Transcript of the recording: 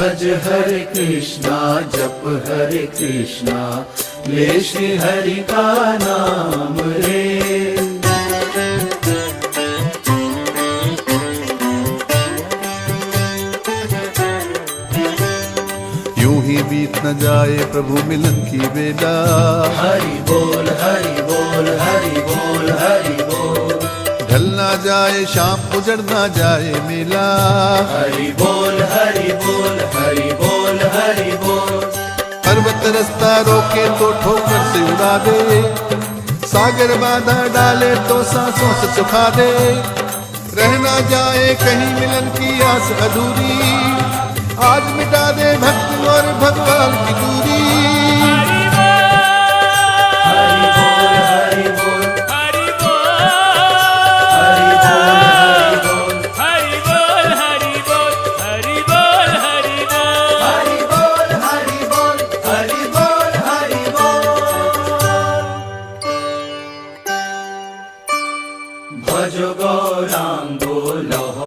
भज हरे कृष्णा जप हरे कृष्णा ले श्री हरि का नाम रे। यूं ही बीत न जाए प्रभु मिलन की बेला। हरि बोल हरि बोल हरि बोल हरि बोल। ढल ना जाए शाम उजड़ ना जाए मेला। हरि बोल हरि बोल हरि बोल हरि बोल। पर्वत रास्ता रोके तो ठोकर से उड़ा दे, सागर बाधा डाले तो सांसों से सुखा दे। रह ना जाए कहीं मिलन की आस अधूरी, आज मिटा दे भक्त और भगवान की दूरी। हरि बोल हरि बोल हरि बोल हरि बोल हरि बोल हरि बोल हरि बोल हरि बोल हरि बोल हरि बोल हरि बोल हरि बोल। भज गौरांग